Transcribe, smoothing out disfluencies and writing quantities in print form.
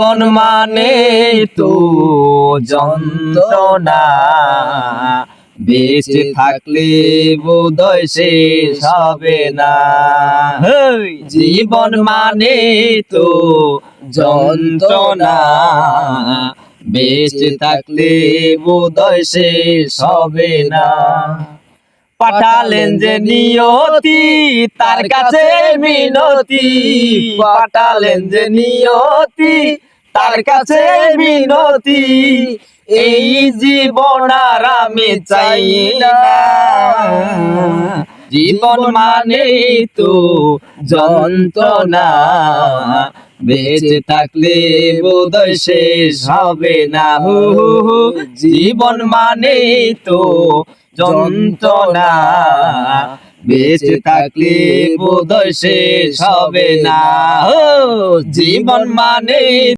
জীবন মানে তো যন্ত্রণা, বেঁচে থাকলে বোধহয় শেষ হবে না। জীবন মানে তো যন্ত্রণা, বেঁচে থাকলে বোধহয় শেষ হবে না। পাঠালেন যে নিয়তি তার কাছে মিনতি, পাঠালেন যে নিয়তি তার কাছে মিনতি, এই জীবন আর আমি চাই না। জীবন মানে তো যন্ত্রণা, বেঁচে থাকলে বোধহয় শেষ হবে না। জীবন মানে তো যন্ত্রণা, বেঁচে থাকলে বোধহয় শেষ হবে না। জীবন মানে